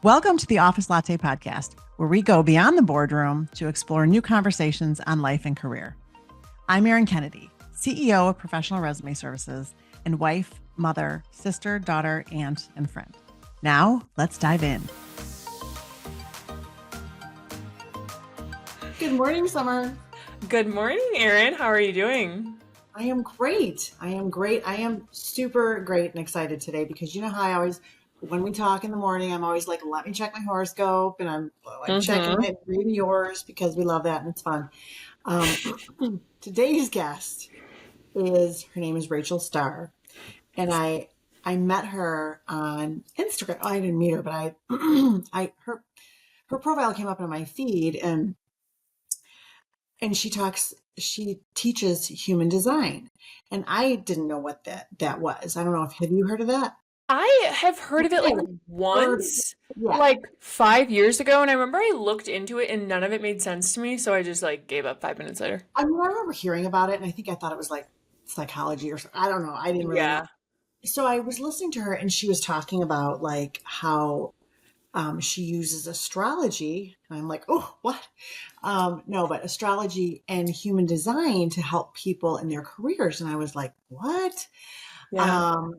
Welcome to the Office Latte Podcast, where we go beyond the boardroom to explore new conversations on life and career. I'm Erin Kennedy, CEO of Professional Resume Services and wife, mother, sister, daughter, aunt, and friend. Now, let's dive in. Good morning, Summer. Good morning, Erin. How are you doing? I am great. I am super great and excited today because you know how I always, when we talk in the morning, I'm always like, let me check my horoscope, and I'm like checking it, reading yours because we love that and it's fun. Today's guest her name is Rachel Starr, and I met her on Instagram. Oh, I didn't meet her, but her profile came up on my feed, and she teaches human design, and I didn't know what that was. I don't know have you heard of that? I have heard of it like once, like 5 years ago, and I remember I looked into it and none of it made sense to me, so I just like gave up 5 minutes later. I mean, I remember hearing about it, and I think I thought it was like psychology or something. I don't know. I didn't really know. So I was listening to her, and she was talking about like how she uses astrology. And I'm like, oh, what? No, but astrology and human design to help people in their careers. And I was like, what?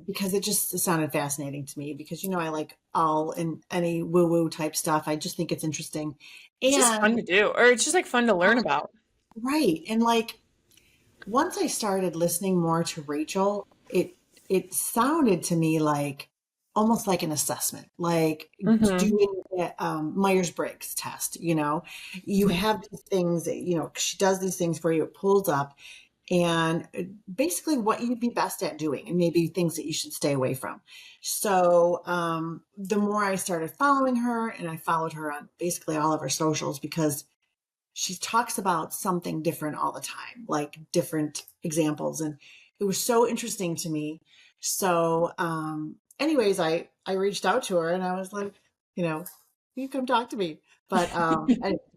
Because it sounded fascinating to me because, I like all in any woo-woo type stuff. I just think it's interesting. It's just fun to do, or it's just like fun to learn about. Right. And like, once I started listening more to Rachel, it sounded to me like almost like an assessment, like doing a Myers-Briggs test. You have these things that, she does these things for you, it pulls up, and basically what you'd be best at doing and maybe things that you should stay away from. So the more I started following her, and I followed her on basically all of her socials because she talks about something different all the time, like different examples. And it was so interesting to me. So anyways, I reached out to her and I was like, you come talk to me. But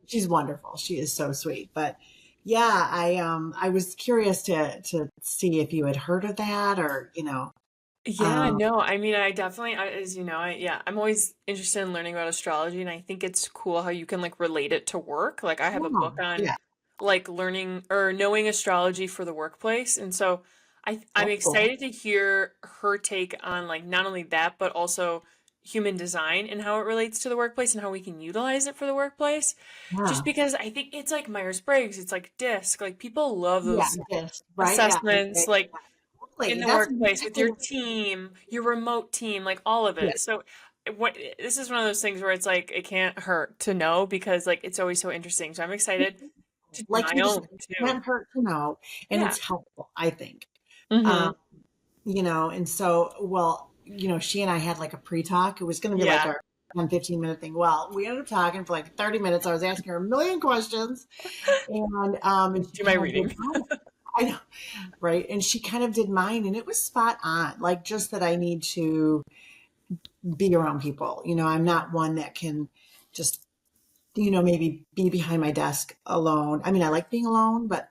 she's wonderful. She is so sweet. But yeah, I was curious to see if you had heard of that or, No, I mean, I definitely, as you know, I'm always interested in learning about astrology, and I think it's cool how you can like relate it to work. Like I have a book on like learning or knowing astrology for the workplace. And so I'm excited to hear her take on like not only that, but also human design and how it relates to the workplace and how we can utilize it for the workplace. Just because I think it's like Myers-Briggs, it's like DISC, like people love those assessments, like in the workplace with your team, your remote team, like all of it. So this is one of those things where it's like, it can't hurt to know because like, it's always so interesting. So I'm excited to do my own too. It can't hurt to know. And it's helpful, I think. And so, she and I had like a pre-talk. It was going to be like our 10-15 minute thing. Well, we ended up talking for like 30 minutes. I was asking her a million questions, and do my reading. I know, right? And she kind of did mine, and it was spot on. Like just that I need to be around people. I'm not one that can just, maybe be behind my desk alone. I mean, I like being alone, but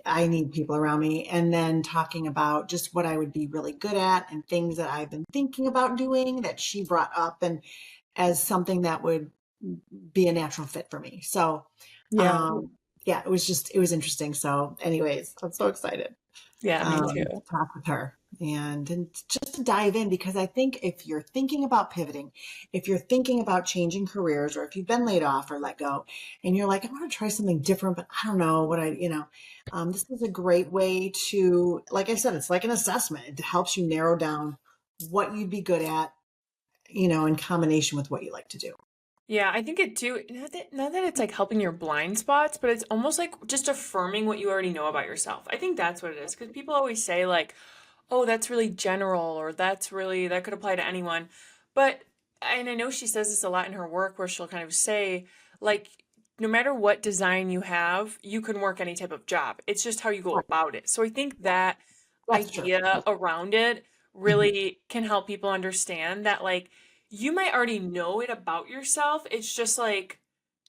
I need people around me. And then talking about just what I would be really good at and things that I've been thinking about doing that she brought up and as something that would be a natural fit for me. So, it was interesting. So anyways, I'm so excited. Yeah, me too. To talk with her and just to dive in, because I think if you're thinking about pivoting, if you're thinking about changing careers, or if you've been laid off or let go and you're like, I want to try something different, but I don't know what this is a great way to, like I said, it's like an assessment. It helps you narrow down what you'd be good at, in combination with what you like to do. Yeah, I think it too, not that it's like helping your blind spots, but it's almost like just affirming what you already know about yourself. I think that's what it is. Because people always say like, oh, that's really general, or that could apply to anyone. But, and I know she says this a lot in her work where she'll kind of say like, no matter what design you have, you can work any type of job. It's just how you go about it. So I think that idea around it really can help people understand that like, you might already know it about yourself. It's just like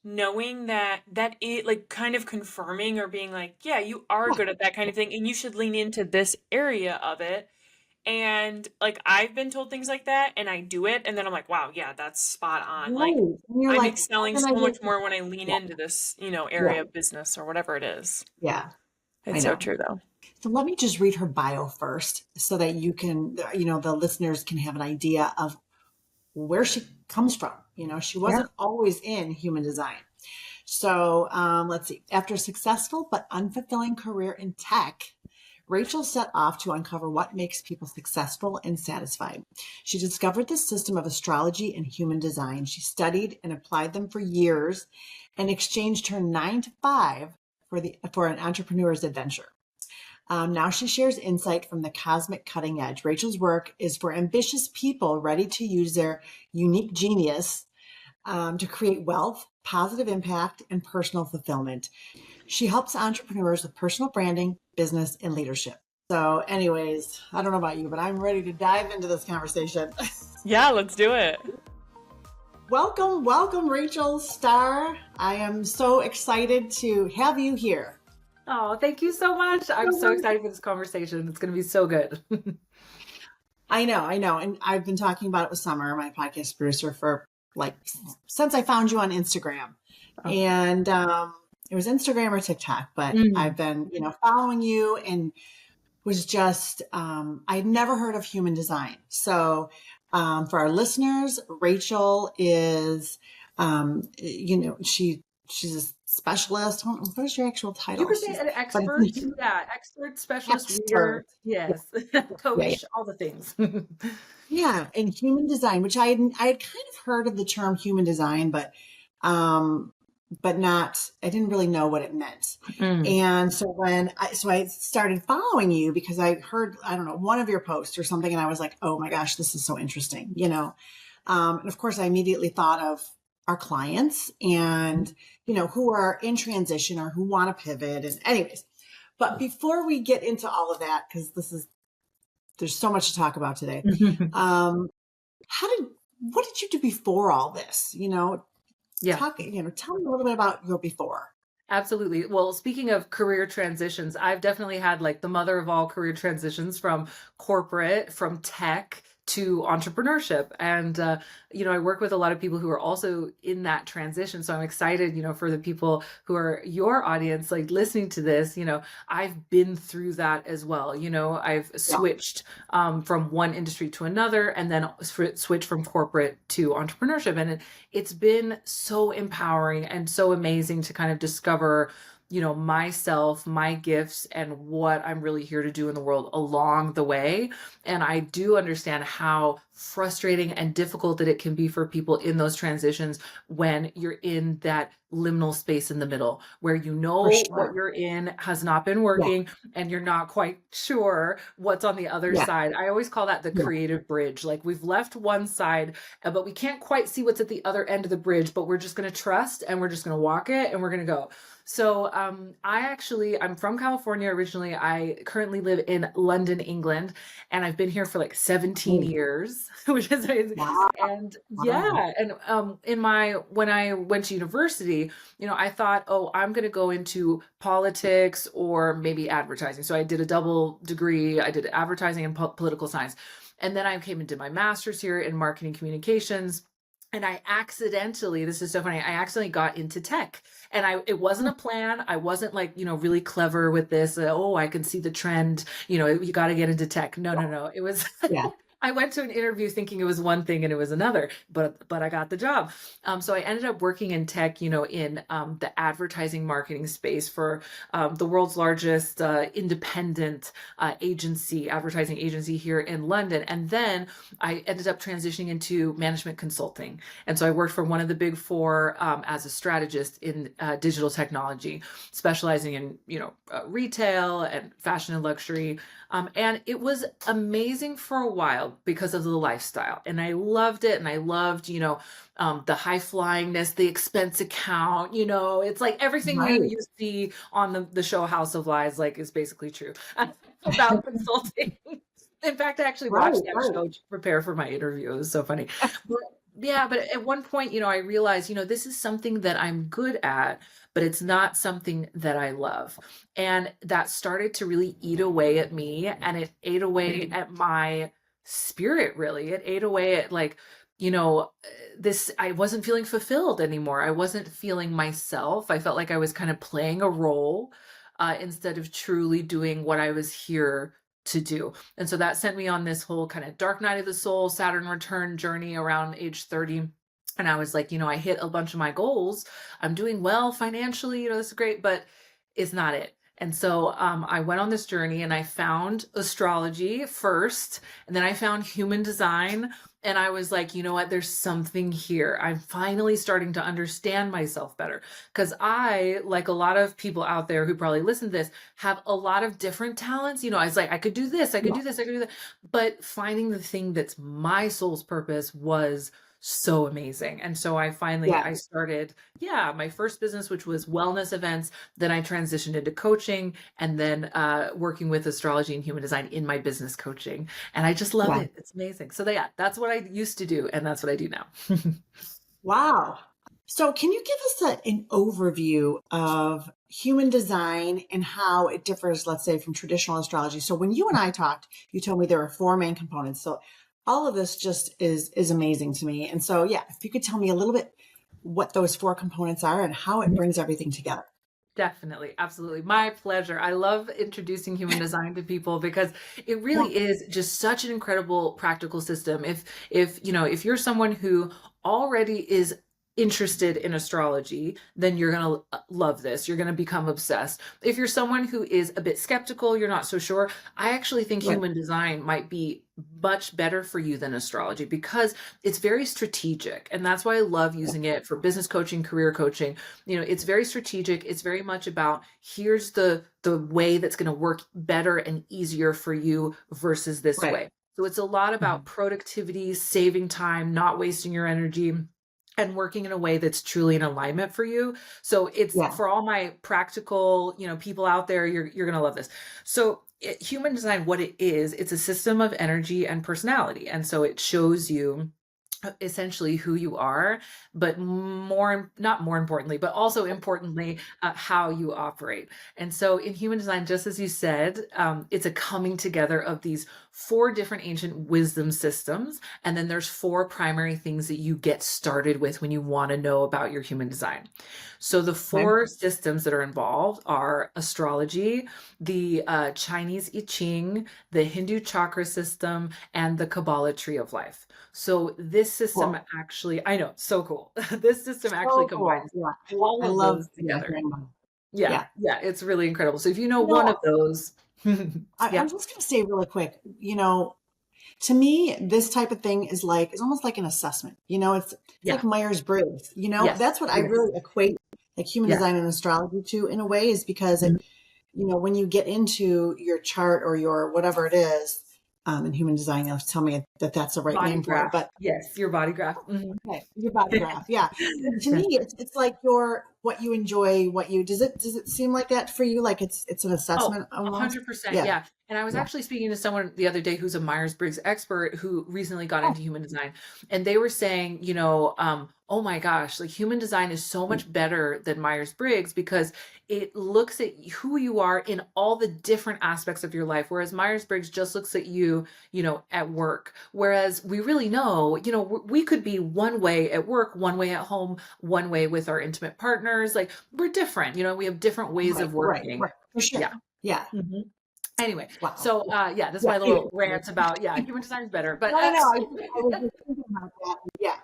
knowing that it like kind of confirming or being like, yeah, you are good at that kind of thing and you should lean into this area of it. And like I've been told things like that and I do it and then I'm like, wow, yeah, that's spot on. Like Right. And you're I'm like, excelling how can so I get much more when I lean yeah, into this, yeah, area of business or whatever it is. yeah, I It's so know. true though. So let me just read her bio first so that you can, the listeners can have an idea of where she comes from. She Yeah. wasn't always in human design. So let's see. After a successful but unfulfilling career in tech, Rachel set off to uncover what makes people successful and satisfied. She discovered the system of astrology and human design. She studied and applied them for years and exchanged her 9 to 5 for an entrepreneur's adventure. Now she shares insight from the cosmic cutting edge. Rachel's work is for ambitious people ready to use their unique genius to create wealth, positive impact, and personal fulfillment. She helps entrepreneurs with personal branding, business, and leadership. So, anyways, I don't know about you, but I'm ready to dive into this conversation. Yeah, let's do it. Welcome, Rachel Starr. I am so excited to have you here. Oh, thank you so much. I'm so excited for this conversation. It's going to be so good. I know. And I've been talking about it with Summer, my podcast producer, for since I found you on Instagram. Oh. And it was Instagram or TikTok, but I've been, following you and was just, I'd never heard of human design. So for our listeners, Rachel is, she's a specialist. What is your actual title? You could say an expert. Yeah, expert, specialist, reader. Yes. Coach, all the things. Yeah. And human design, which I had kind of heard of the term human design, but not, I didn't really know what it meant. And so I started following you because I heard, I don't know, one of your posts or something. And I was like, oh my gosh, this is so interesting, and of course I immediately thought of our clients and, who are in transition or who want to pivot. And anyways, but before we get into all of that, because there's so much to talk about today. What did you do before all this? Yeah. Tell me a little bit about your before. Absolutely. Well, speaking of career transitions, I've definitely had the mother of all career transitions from corporate, from tech to entrepreneurship. And, I work with a lot of people who are also in that transition. So I'm excited, for the people who are your audience, listening to this, I've been through that as well. I've switched from one industry to another and then switched from corporate to entrepreneurship. And it's been so empowering and so amazing to kind of discover myself, my gifts, and what I'm really here to do in the world along the way. And I do understand how frustrating and difficult that it can be for people in those transitions when you're in that liminal space in the middle where what you're in has not been working and you're not quite sure what's on the other side. I always call that the creative bridge. We've left one side, but we can't quite see what's at the other end of the bridge, but we're just going to trust and we're just going to walk it and we're going to go. So I'm from California originally. I currently live in London, England, and I've been here for 17 years, which is amazing. Wow. And when I went to university, I thought, I'm going to go into politics or maybe advertising. So I did a double degree. I did advertising and political science. And then I came into my master's here in marketing communications. And I accidentally, this is so funny, I accidentally got into tech. And it wasn't a plan. I wasn't really clever with this. I can see the trend, you got to get into tech. No. It was, I went to an interview thinking it was one thing and it was another, but I got the job. So I ended up working in tech, in the advertising marketing space for the world's largest independent advertising agency here in London. And then I ended up transitioning into management consulting. And so I worked for one of the big four as a strategist in digital technology, specializing in, retail and fashion and luxury. And it was amazing for a while because of the lifestyle. And I loved it. And I loved, the high flyingness, the expense account, it's everything you see on the show House of Lies, is basically true about consulting. In fact, I actually watched that show to prepare for my interview. It was so funny. Yeah, but at one point, I realized, this is something that I'm good at, but it's not something that I love. And that started to really eat away at me, and it ate away at my spirit, really. It ate away at I wasn't feeling fulfilled anymore. I wasn't feeling myself. I felt like I was kind of playing a role, instead of truly doing what I was here to do. And so that sent me on this whole kind of dark night of the soul, Saturn return journey around age 30. And I was like, I hit a bunch of my goals. I'm doing well financially, this is great, but it's not it. And so I went on this journey, and I found astrology first, and then I found human design. And I was like, you know what? There's something here. I'm finally starting to understand myself better. Because I, like a lot of people out there who probably listen to this, have a lot of different talents. I was like, I could do this, I could do this, I could do that. But finding the thing that's my soul's purpose was so amazing. And so I started, my first business, which was wellness events. Then I transitioned into coaching, and then working with astrology and human design in my business coaching. And I just love it. It's amazing. So that's what I used to do, and that's what I do now. Wow. So can you give us an overview of human design and how it differs, let's say, from traditional astrology? So when you and I talked, you told me there are 4 main components. So all of this just is amazing to me. And so, if you could tell me a little bit what those 4 components are and how it brings everything together. Definitely. Absolutely. My pleasure. I love introducing human design to people because it really is just such an incredible practical system. If you're someone who already is interested in astrology, then you're going to love this. You're going to become obsessed. If you're someone who is a bit skeptical, you're not so sure, I actually think human design might be much better for you than astrology because it's very strategic. And that's why I love using it for business coaching, career coaching. It's very strategic. It's very much about here's the way that's going to work better and easier for you versus this way. So it's a lot about productivity, saving time, not wasting your energy, and working in a way that's truly in alignment for you. So it's for all my practical, people out there, you're going to love this. So human design, what it is, it's a system of energy and personality. And so it shows you essentially who you are, but not more importantly, but also importantly, how you operate. And so in human design, just as you said, it's a coming together of these 4 different ancient wisdom systems. And then there's 4 primary things that you get started with when you want to know about your human design. So the 4 systems that are involved are astrology, the Chinese I Ching, the Hindu chakra system, and the Kabbalah tree of life. So this system actually, I know, so cool. This system actually combines all of those together. Yeah, it's really incredible. So if you know one of those. I'm just going to say really quick, to me, this type of thing is almost like an assessment. It's like Myers-Briggs, that's what I really equate like human design and astrology to in a way, is because it, when you get into your chart or your whatever it is, in human design, you'll tell me that that's the right body name graph. for it. But yes, your body graph. Okay, your body graph. Yeah. To me, it's like what you enjoy, does it seem like that for you? Like it's an assessment? 100%. Yeah. And I was actually speaking to someone the other day who's a Myers-Briggs expert who recently got into human design. And they were saying, oh my gosh, like human design is so much better than Myers-Briggs because it looks at who you are in all the different aspects of your life. Whereas Myers-Briggs just looks at you, at work. Whereas we really know, we could be one way at work, one way at home, one way with our intimate partners. Like we're different, we have different ways of working. Right. For sure. Yeah. Mm-hmm. Anyway, so that's my little rant about human design is better. But I was just thinking about that. Yeah.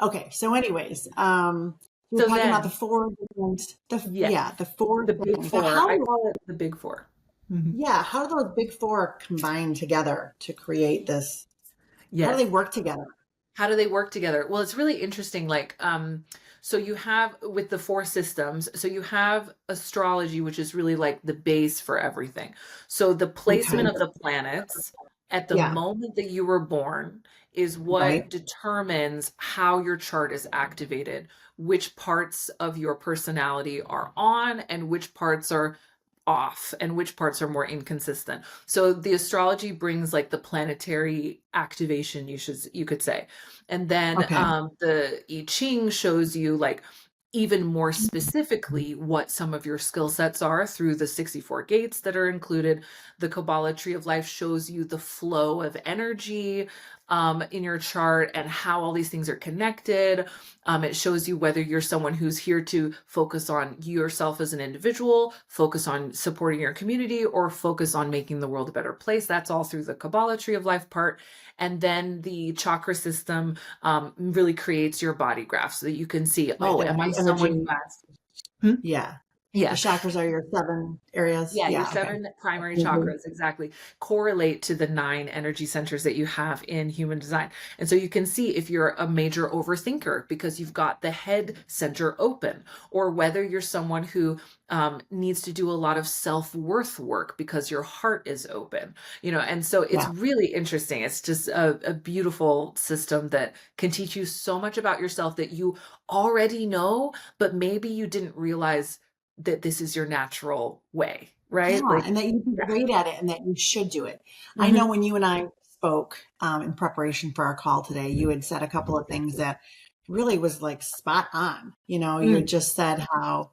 Okay. So, anyways, we're talking about the 4 different, the 4, the big 4. The big 4. Mm-hmm. Yeah. How do those big 4 combine together to create this? Yes. How do they work together? Well, it's really interesting. Like, so you have with the 4 systems, so you have astrology, which is really like the base for everything. So the placement of the planets at the moment that you were born is what determines how your chart is activated, which parts of your personality are on and which parts are off and which parts are more inconsistent. So the astrology brings like the planetary activation, you could say. And then the I Ching shows you like even more specifically what some of your skill sets are through the 64 gates that are included. The Kabbalah Tree of Life shows you the flow of energy in your chart and how all these things are connected. It shows you whether you're someone who's here to focus on yourself as an individual, focus on supporting your community, or focus on making the world a better place. That's all through the Kabbalah Tree of Life part. And then the chakra system really creates your body graph so that you can see, am I someone who has... Yeah. Yeah. The chakras are your 7 areas. Yeah, your 7 primary chakras, exactly, correlate to the 9 energy centers that you have in human design. And so you can see if you're a major overthinker because you've got the head center open, or whether you're someone who needs to do a lot of self-worth work because your heart is open, and so it's really interesting. It's just a beautiful system that can teach you so much about yourself that you already know, but maybe you didn't realize that this is your natural way, right? Yeah, and that you'd be great at it and that you should do it. I know when you and I spoke in preparation for our call today, you had said a couple of things that really was like spot on. You had just said how,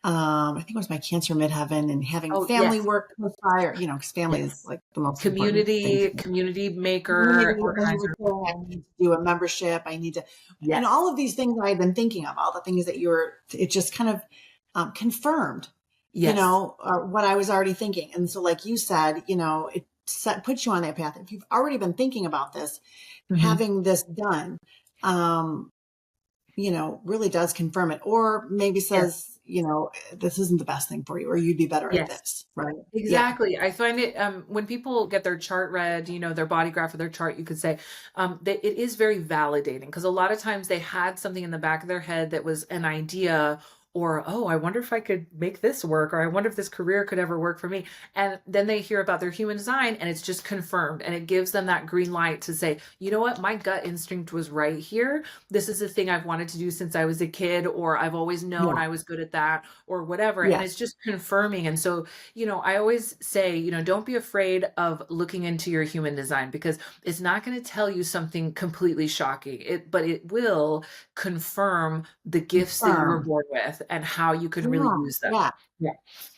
I think it was my Cancer midheaven and having family work close by, or, because family is like the most community maker, organizer. I need to do a membership. I need to, and all of these things I had been thinking of, all the things that it just kind of confirmed, what I was already thinking. And so like you said, it puts you on that path. If you've already been thinking about this, having this done, really does confirm it, or maybe says, this isn't the best thing for you, or you'd be better at this. Right. Exactly. I find it, when people get their chart read, their body graph of their chart, you could say, that it is very validating, because a lot of times they had something in the back of their head that was an idea, or, I wonder if I could make this work, or I wonder if this career could ever work for me. And then they hear about their human design and it's just confirmed, and it gives them that green light to say, you know what, my gut instinct was right here. This is the thing I've wanted to do since I was a kid, or I've always known I was good at that, or whatever. And it's just confirming. And so, I always say, don't be afraid of looking into your human design, because it's not going to tell you something completely shocking, but it will confirm the gifts that you were born with and how you could really use them. Yeah.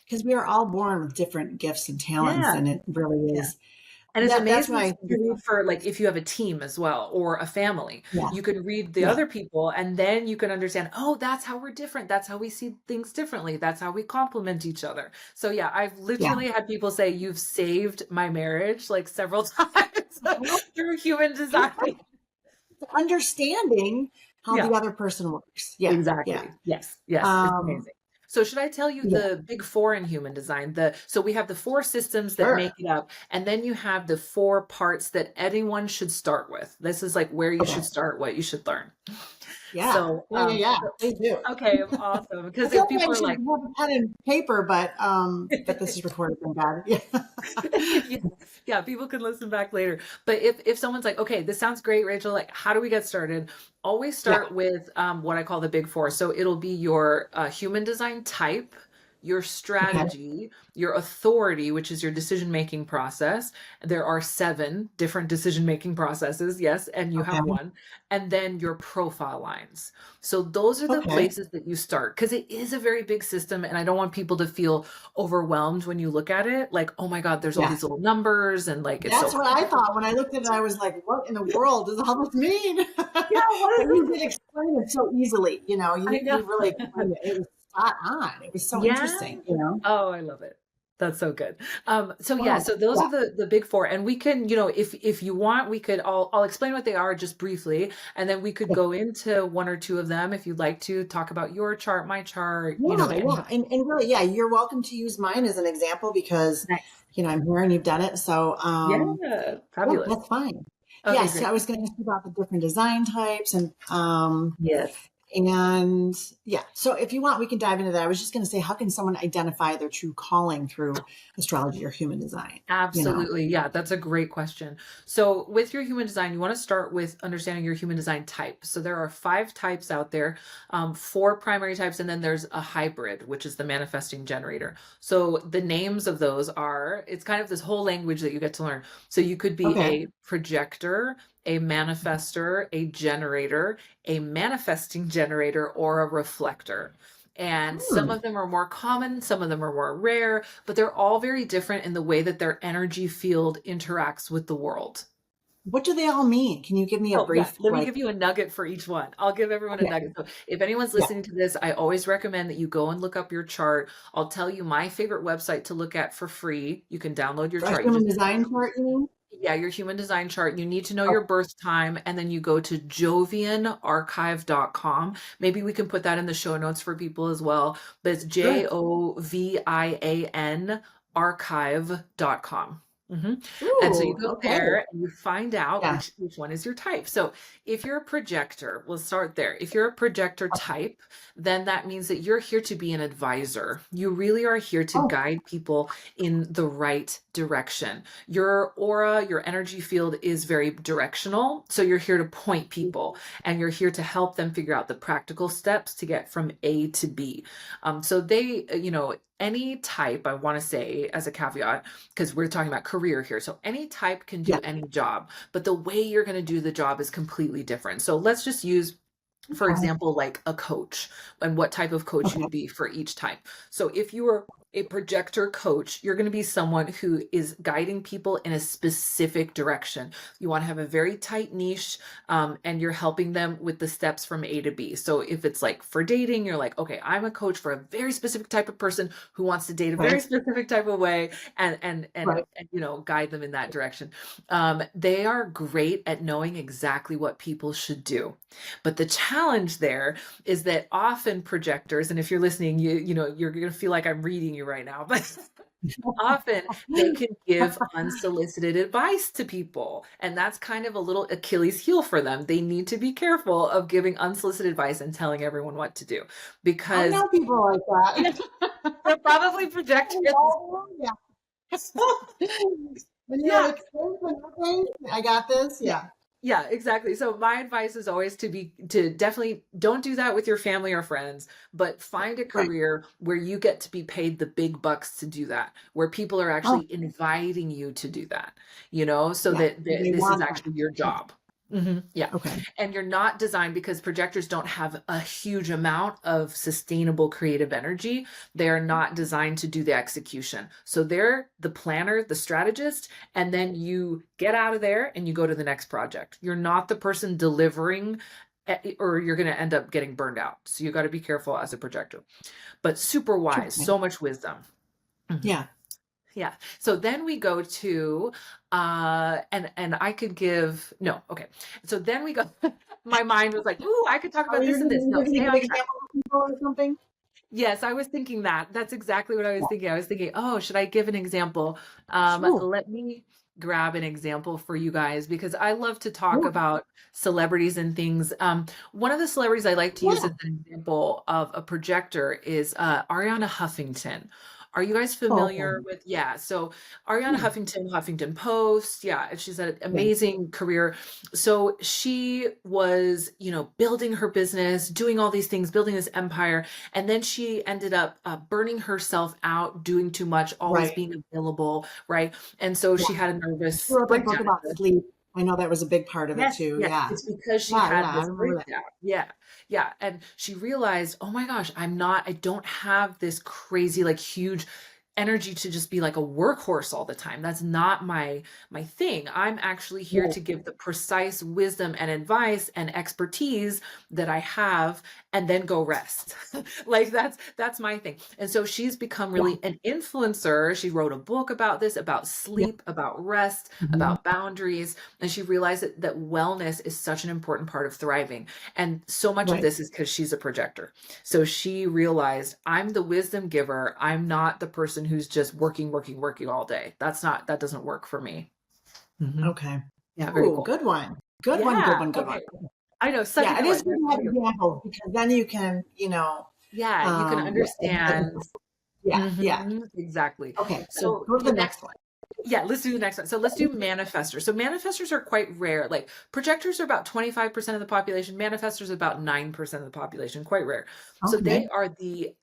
Because we are all born with different gifts and talents, and it really is. And it's amazing to read for, like, if you have a team as well, or a family, you can read the other people, and then you can understand, that's how we're different. That's how we see things differently. That's how we complement each other. So I've literally had people say, you've saved my marriage like several times through human design. Understanding how the other person works. Yeah. Exactly. Yeah. Yes. It's amazing. So should I tell you the big 4 in human design? So we have the 4 systems that make it up, and then you have the 4 parts that anyone should start with. This is like where you should start, what you should learn. Yeah. So, please do. Okay, awesome. Because if people are like, have a pen and paper, but this is recorded from God. Yeah, people can listen back later. But if someone's like, okay, this sounds great, Rachel, like, how do we get started? Always start with what I call the big 4. So it'll be your human design type, your strategy, your authority, which is your decision-making process. There are 7 different decision-making processes. Yes. And you have one. And then your profile lines. So those are the places that you start, because it is a very big system. And I don't want people to feel overwhelmed when you look at it. Like, oh my God, there's all these little numbers. And like, that's what I thought when I looked at it. I was like, what in the world does all this mean? You did explain it so easily. You really explained it. It was spot on. It was so interesting. Oh, I love it. That's so good. So those are the big 4, and we can, if you want, we could, I'll explain what they are just briefly, and then we could go into 1 or 2 of them if you'd like to talk about your chart, my chart. And really, you're welcome to use mine as an example, because I'm here and you've done it. So fabulous. That's fine. Okay, so I was going to ask you about the different design types, and And yeah, so if you want, we can dive into that. I was just going to say, how can someone identify their true calling through astrology or human design? Absolutely. Yeah, that's a great question. So with your human design, you want to start with understanding your human design type. So there are 5 types out there, 4 primary types, and then there's a hybrid, which is the manifesting generator. So the names of those are, it's kind of this whole language that you get to learn. So you could be a projector, a manifestor, a generator, a manifesting generator, or a reflector. And some of them are more common, some of them are more rare, but they're all very different in the way that their energy field interacts with the world. What do they all mean? Can you give me a brief? Let me give you a nugget for each one. I'll give everyone a nugget. So if anyone's listening to this, I always recommend that you go and look up your chart. I'll tell you my favorite website to look at for free. You can download your chart. Human design chart, you mean? Yeah, your human design chart. You need to know your birth time, and then you go to jovianarchive.com. Maybe we can put that in the show notes for people as well. But it's JOVIAN archive.com. And so you go there and you find out which one is your type. So if you're a projector, we'll start there. If you're a projector type, then that means that you're here to be an advisor. You really are here to guide people in the right direction. Your aura, your energy field is very directional. So you're here to point people, and you're here to help them figure out the practical steps to get from A to B. So they, any type, I want to say as a caveat, because we're talking about career here. So any type can do any job, but the way you're going to do the job is completely different. So let's just use, for example, like a coach, and what type of coach you'd be for each type. So if you were a projector coach, you're going to be someone who is guiding people in a specific direction. You want to have a very tight niche, and you're helping them with the steps from A to B. So if it's like for dating, you're like, okay, I'm a coach for a very specific type of person who wants to date a very specific type of way, and guide them in that direction. They are great at knowing exactly what people should do. But the challenge there is that often projectors, and if you're listening, you're going to feel like I'm reading you right now, but often they can give unsolicited advice to people. And that's kind of a little Achilles heel for them. They need to be careful of giving unsolicited advice and telling everyone what to do, because I know people like that. They're probably projectors. I got this. Yeah, exactly. So my advice is always to definitely don't do that with your family or friends, but find a career where you get to be paid the big bucks to do that, where people are actually inviting you to do that, so that this is actually your job. And you're not designed, because projectors don't have a huge amount of sustainable creative energy. They are not designed to do the execution. So they're the planner, the strategist, and then you get out of there and you go to the next project. You're not the person delivering, or you're going to end up getting burned out. So you got to be careful as a projector, but super wise, so much wisdom. Yeah. So then we go to, and I could give, no. Okay. So then we go, my mind was like, ooh, I could talk about this and this. No, stay on track. Or something. Yes, I was thinking that. That's exactly what I was thinking. I was thinking, oh, should I give an example? Let me grab an example for you guys, because I love to talk about celebrities and things. One of the celebrities I like to use as an example of a projector is Ariana Huffington. Are you guys familiar with, so Ariana Huffington, Huffington Post, she's an amazing career. So she was, building her business, doing all these things, building this empire. And then she ended up burning herself out, doing too much, always being available, right? And so she had a nervous breakdown. About sleep. I know that was a big part of it too. Yeah. It's because she had this breakdown. Yeah. And she realized, oh my gosh, I don't have this crazy, like huge energy to just be like a workhorse all the time. That's not my thing. I'm actually here to give the precise wisdom and advice and expertise that I have, and then go rest. Like that's my thing. And so she's become really an influencer. She wrote a book about this, about sleep, about rest, about boundaries. And she realized that wellness is such an important part of thriving. And so much of this is because she's a projector. So she realized, I'm the wisdom giver. I'm not the person who's just working all day. That doesn't work for me. Okay. Yeah. Very cool. Good one. Good one. I know, such yeah, a good it is one. good to have examples because then you can, Yeah, you can understand. yeah. Exactly. Okay, so So go to the the next one. Yeah, let's do the next one. So let's do manifestors. So manifestors are quite rare. Like projectors are about 25% of the population. Manifestors are about 9% of the population, quite rare. So they Okay. are the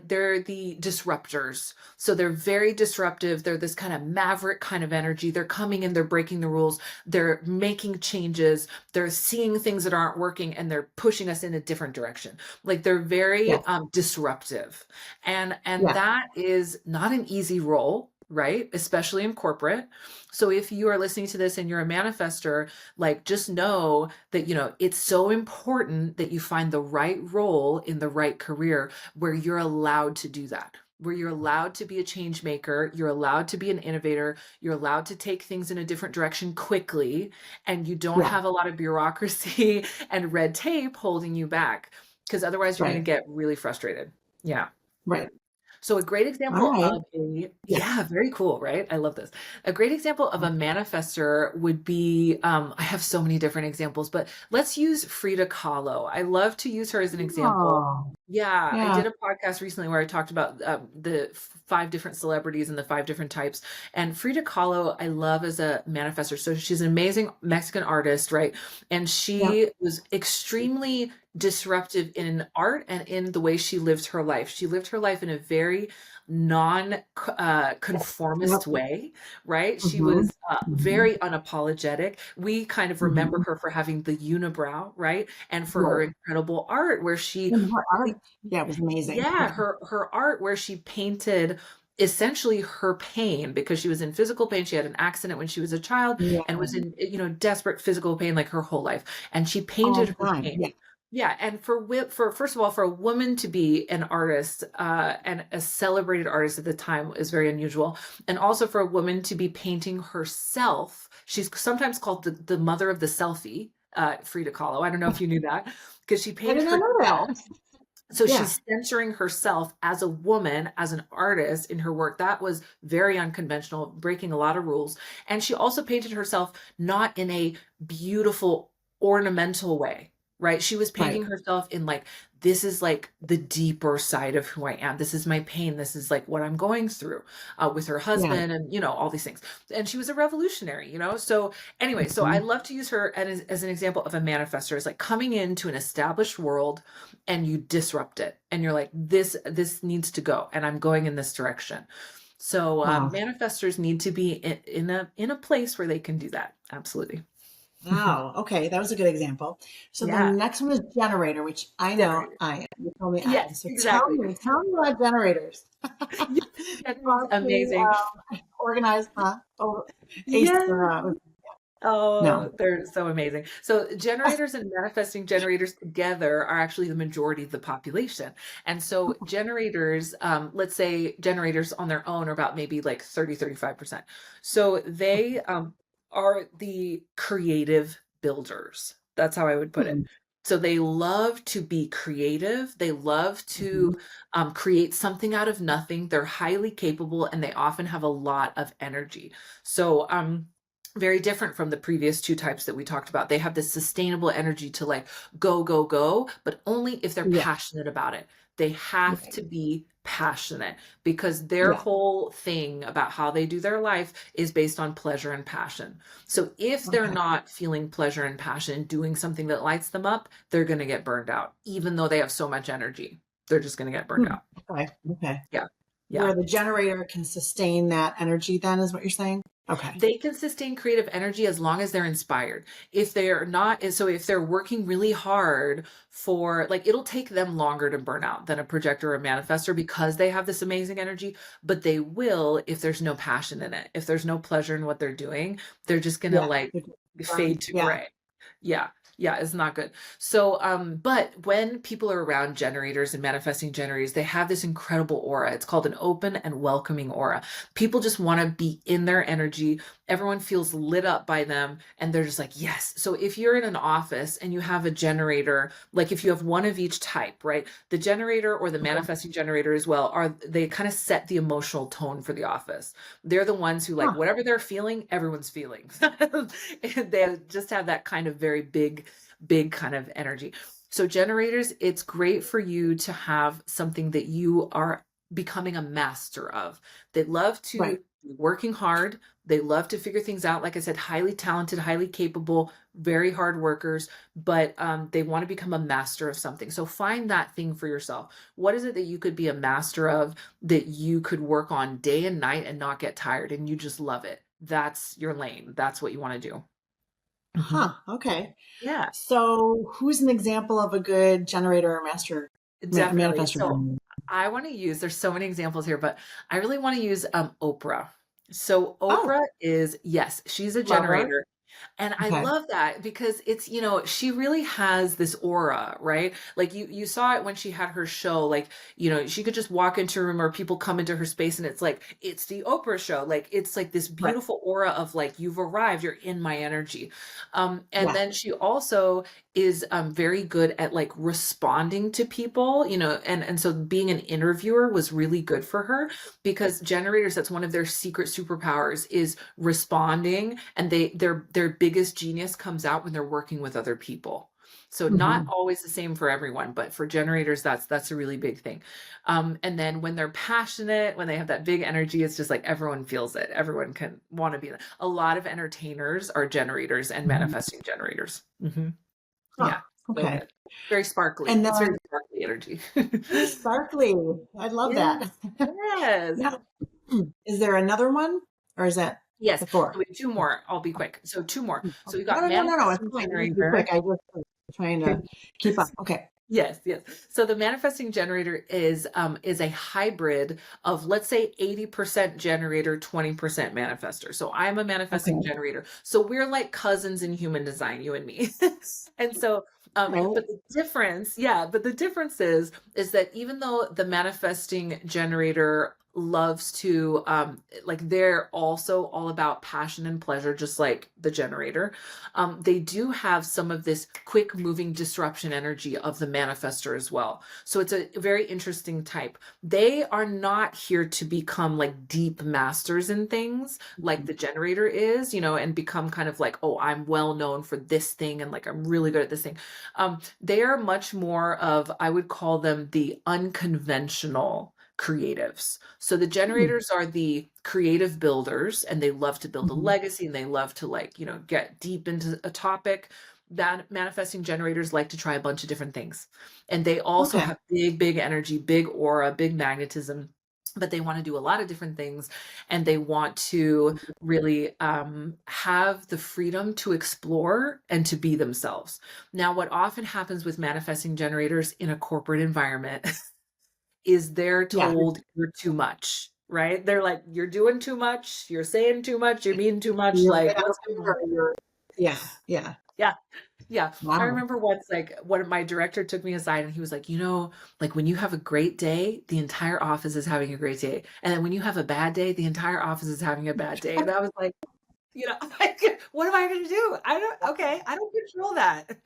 they're the disruptors. So they're very disruptive. They're this kind of maverick kind of energy. They're coming in, they're breaking the rules. They're making changes. They're seeing things that aren't working and they're pushing us in a different direction. Like they're very Yeah. disruptive. And Yeah. that is not an easy role, right? Especially in corporate. So if you are listening to this and you're a manifestor, like just know that, it's so important that you find the right role in the right career where you're allowed to do that, where you're allowed to be a change maker, you're allowed to be an innovator, you're allowed to take things in a different direction quickly, and you don't have a lot of bureaucracy and red tape holding you back, because otherwise you're going to get really frustrated. Yeah. Right. So a great All example right. of very cool, right? I love this. A great example of a manifestor would be, I have so many different examples, but let's use Frida Kahlo. I love to use her as an example. Oh, Yeah, I yeah. did a podcast recently where I talked about the 5 different celebrities and the 5 different types. And Frida Kahlo, I love as a manifestor. So she's an amazing Mexican artist, right? And she was extremely disruptive in art and in the way she lived her life. She lived her life in a very non-conformist way, right? She was very unapologetic. We kind of remember her for having the unibrow, right? And for her incredible art where she... her art, it was amazing. Yeah, her art where she painted essentially her pain, because she was in physical pain. She had an accident when she was a child and was in, desperate physical pain like her whole life. And she painted her pain. Yeah, and for first of all, for a woman to be an artist and a celebrated artist at the time is very unusual, and also for a woman to be painting herself. She's sometimes called the mother of the selfie, Frida Kahlo. I don't know if you knew that, because she painted herself. So she's censoring herself as a woman, as an artist in her work. That was very unconventional, breaking a lot of rules. And she also painted herself not in a beautiful, ornamental way. Right. She was painting herself in like, this is like the deeper side of who I am. This is my pain. This is like what I'm going through with her husband and, all these things. And she was a revolutionary, So anyway, so I love to use her as an example of a manifestor. It's like coming into an established world and you disrupt it. And you're like, this needs to go. And I'm going in this direction. So manifestors need to be in a place where they can do that. Absolutely. Wow. Okay. That was a good example. So the next one is generator, which I know I am. You told me I am. So exactly. Tell me about generators. That's amazing. Organized, they're so amazing. So generators and manifesting generators together are actually the majority of the population. And so generators, let's say generators on their own are about maybe like 35%. So they are the creative builders. That's how I would put it. So they love to be creative. They love to create something out of nothing. They're highly capable and they often have a lot of energy. So very different from the previous 2 types that we talked about. They have this sustainable energy to like go, go, go, but only if they're passionate about it. They have to be passionate, because their whole thing about how they do their life is based on pleasure and passion. So if they're not feeling pleasure and passion, doing something that lights them up, they're going to get burned out, even though they have so much energy. They're just going to get burned out. Okay. Yeah. Where the generator can sustain that energy, then, is what you're saying? Okay. They can sustain creative energy as long as they're inspired. If they're not, so if they're working really hard for, like, it'll take them longer to burn out than a projector or a manifestor, because they have this amazing energy, but they will if there's no passion in it. If there's no pleasure in what they're doing, they're just going to fade to gray. Yeah, it's not good. So, but when people are around generators and manifesting generators, they have this incredible aura. It's called an open and welcoming aura. People just want to be in their energy. Everyone feels lit up by them and they're just like, yes. So if you're in an office and you have a generator, like if you have one of each type, right? The generator or the manifesting generator as well, they kind of set the emotional tone for the office. They're the ones who, like, whatever they're feeling, everyone's feeling. They just have that kind of very big big kind of energy. So generators, it's great for you to have something that you are becoming a master of. They love to be working hard. They love to figure things out. Like I said, highly talented, highly capable, very hard workers, but they want to become a master of something. So find that thing for yourself. What is it that you could be a master of that you could work on day and night and not get tired and you just love it? That's your lane. That's what you want to do. Huh. Okay. Yeah. So who's an example of a good generator or master Definitely. manifestor? So I want to use, there's so many examples here, but I really want to use Oprah. So Oprah is, yes, she's a generator. And I love that because it's, you know, she really has this aura, right? Like you saw it when she had her show, like, you know, she could just walk into a room or people come into her space and it's like, it's the Oprah show. Like, it's like this beautiful aura of like, you've arrived, you're in my energy. And then she also is very good at like responding to people, you know, and so being an interviewer was really good for her because generators, that's one of their secret superpowers is responding, and their biggest genius comes out when they're working with other people. So not always the same for everyone, but for generators, that's a really big thing. And then when they're passionate, when they have that big energy, it's just like everyone feels it. Everyone can want to be. A lot of entertainers are generators and manifesting generators. Yeah. Okay. So very sparkly. And then, it's very sparkly energy. Sparkly. I love that. Yes. Yeah. Is there another one or is that? Yes. Before? So we have two more. I'll be quick. So two more. So we got no. It's fine. Be quick. I just trying to keep up. Okay. Yes. So the manifesting generator is a hybrid of, let's say, 80% generator, 20% manifestor. So I'm a manifesting generator. So we're like cousins in human design, you and me. And so, but the difference is that even though the manifesting generator loves to like they're also all about passion and pleasure, just like the generator, they do have some of this quick moving disruption energy of the manifestor as well. So it's a very interesting type. They are not here to become like deep masters in things like the generator is, you know, and become kind of like, oh, I'm well known for this thing and like I'm really good at this thing. They are much more of, I would call them the unconventional creatives. So the generators are the creative builders, and they love to build a legacy, and they love to, like, you know, get deep into a topic. That manifesting generators like to try a bunch of different things. And they also have big energy, big aura, big magnetism, but they want to do a lot of different things, and they want to really have the freedom to explore and to be themselves. Now, what often happens with manifesting generators in a corporate environment is they're told you're too much, right? They're like, you're doing too much, you're saying too much, you're being too much. Like, what's going on? Yeah. Wow. I remember once, like, one of my director took me aside and he was like, you know, like when you have a great day, the entire office is having a great day. And then when you have a bad day, the entire office is having a bad day. And I was like, you know, what am I going to do? I don't control that.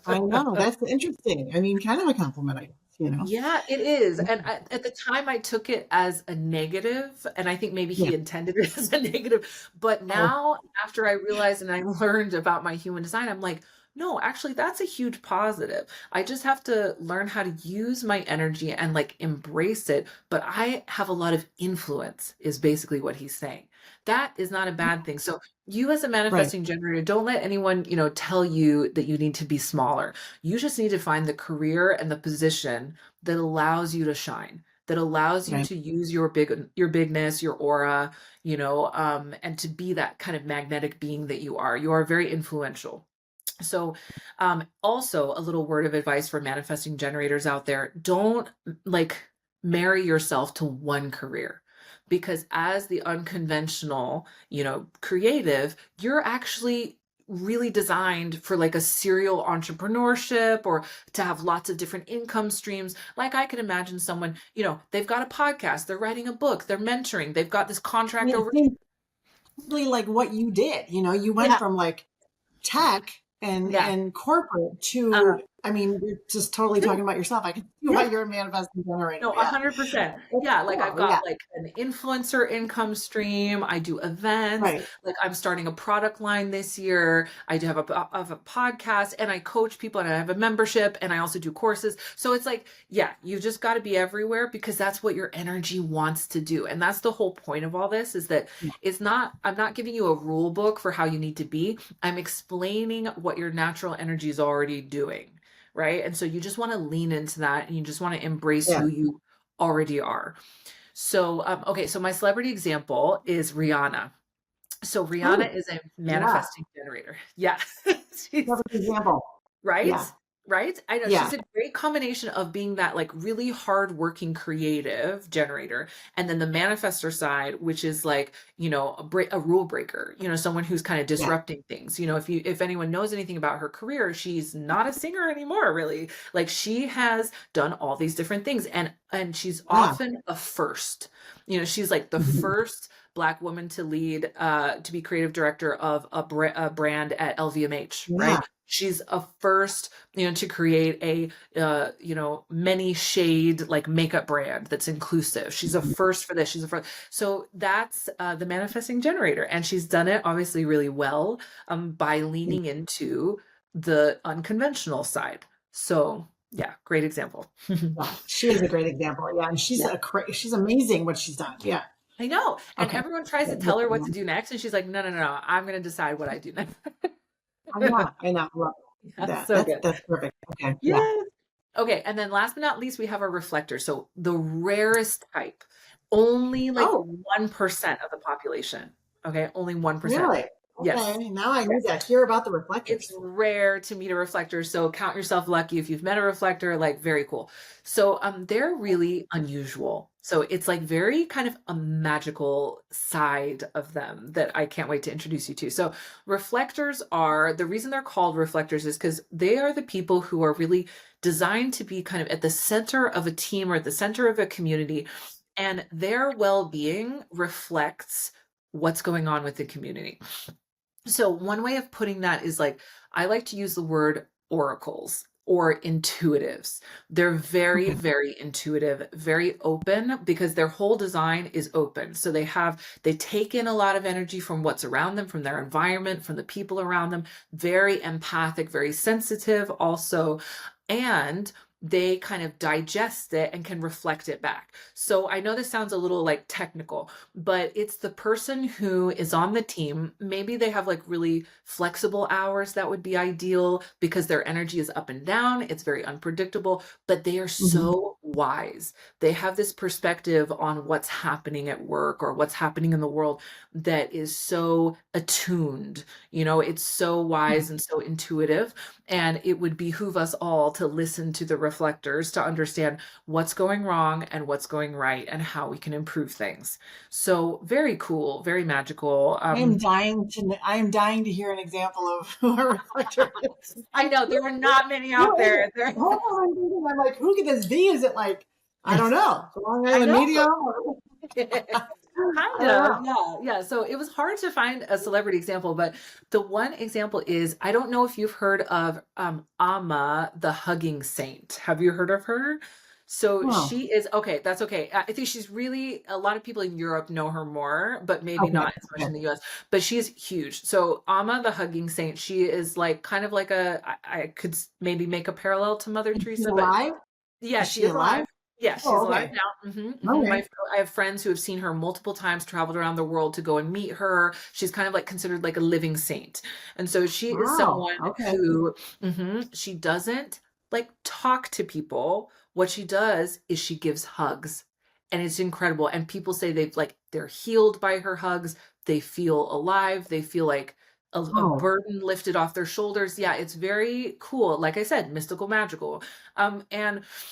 I know. That's interesting. I mean, kind of a compliment, I guess, you know? Yeah, it is. And at the time I took it as a negative, and I think maybe he intended it as a negative. But now after I realized and I learned about my human design, I'm like, no, actually, that's a huge positive. I just have to learn how to use my energy and like embrace it. But I have a lot of influence, is basically what he's saying. That is not a bad thing. So you as a manifesting generator, don't let anyone, you know, tell you that you need to be smaller. You just need to find the career and the position that allows you to shine, that allows you to use your bigness, your aura, you know, and to be that kind of magnetic being that you are. You are very influential. So also a little word of advice for manifesting generators out there: don't like marry yourself to one career, because as the unconventional, you know, creative, you're actually really designed for like a serial entrepreneurship or to have lots of different income streams. Like I can imagine someone, you know, they've got a podcast, they're writing a book, they're mentoring, they've got this contract over. Probably like what you did, you know, you went from like tech and corporate to I mean, you're just totally talking about yourself. I can see why you're a manifesting generator. No, 100%. Yeah, like I've got like an influencer income stream. I do events. Right. Like I'm starting a product line this year. I do have a podcast, and I coach people, and I have a membership, and I also do courses. So it's like, yeah, you've just got to be everywhere, because that's what your energy wants to do. And that's the whole point of all this, is that I'm not giving you a rule book for how you need to be. I'm explaining what your natural energy is already doing. Right. And so you just want to lean into that, and you just want to embrace who you already are. So, okay. So my celebrity example is Rihanna. So Rihanna is a manifesting generator. Yeah. Perfect example. Right. Yeah. Right. I know she's a great combination of being that like really hardworking creative generator, and then the manifestor side, which is like, you know, a rule breaker, you know, someone who's kind of disrupting things. You know, if anyone knows anything about her career, she's not a singer anymore, really. Like she has done all these different things, and she's often a first. You know, she's like the first Black woman to lead, to be creative director of a brand at LVMH, right? She's a first, you know, to create a, you know, many shade like makeup brand that's inclusive. She's a first for this. She's a first. So that's the manifesting generator. And she's done it obviously really well by leaning into the unconventional side. So yeah, great example. She is a great example. Yeah. And she's she's amazing what she's done. Yeah. I know. And everyone tries to tell her what to do next. And she's like, no, I'm going to decide what I do next. I know. That's perfect. Okay. Yes. Okay. And then last but not least, we have our reflector. So the rarest type, only like 1% of the population. Okay. Only 1%. Really? Okay. Yes. Now I need to hear about the reflectors. It's rare to meet a reflector. So count yourself lucky if you've met a reflector, like very cool. So they're really unusual. So it's like very kind of a magical side of them that I can't wait to introduce you to. So reflectors are, the reason they're called reflectors is because they are the people who are really designed to be kind of at the center of a team or at the center of a community, and their well-being reflects what's going on with the community. So one way of putting that is like, I like to use the word oracles or intuitives. They're very, very intuitive, very open, because their whole design is open. So they take in a lot of energy from what's around them, from their environment, from the people around them, very empathic, very sensitive also. And they kind of digest it and can reflect it back. So I know this sounds a little like technical, but it's the person who is on the team. Maybe they have like really flexible hours that would be ideal because their energy is up and down. It's very unpredictable, but they are so wise. They have this perspective on what's happening at work or what's happening in the world that is so attuned. You know, it's so wise and so intuitive. And it would behoove us all to listen to the reflectors to understand what's going wrong and what's going right and how we can improve things. So very cool, very magical. I am dying to hear an example of who a reflector is. I know there are not many out there. I'm like, who could this be? Is it like, I don't know, Long Island Media? Kind of, yeah. So it was hard to find a celebrity example, but the one example is, I don't know if you've heard of Amma, the hugging saint. Have you heard of her? So she is, okay, that's okay. I think she's really, a lot of people in Europe know her more, but maybe not as much in the US, but she's huge. So Amma, the hugging saint, she is like, kind of like I could maybe make a parallel to Mother Teresa. Alive? Yeah, she is alive. Yeah, she's alive now. I have friends who have seen her multiple times, traveled around the world to go and meet her. She's kind of like considered like a living saint. And so she is someone who, she doesn't like talk to people. What she does is she gives hugs, and it's incredible. And people say they're healed by her hugs. They feel alive. They feel like a burden lifted off their shoulders. Yeah, it's very cool. Like I said, mystical, magical. And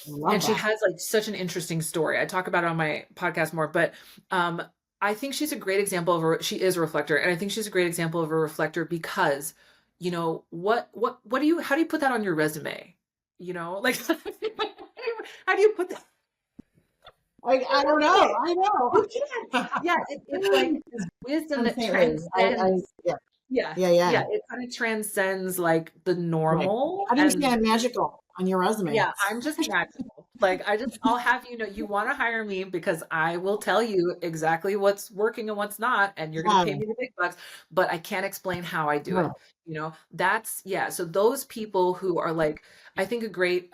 she has like such an interesting story. I talk about it on my podcast more, but I think she's a great example of she is a reflector. And I think she's a great example of a reflector because, you know, how do you put that on your resume? You know, like, how do you put that? I don't know. I know. Yeah, it's like this wisdom that transcends. Yeah. Yeah, yeah. Yeah, it kind of transcends like the Right. normal. How do you say And I'm magical on your resume? yeah, I'm just magical. Like I'll have you know, you want to hire me because I will tell you exactly what's working and what's not, and you're going to pay Yeah. me the big bucks, but I can't explain how I do it. Right. You know, that's, yeah. So those people who are like, I think a great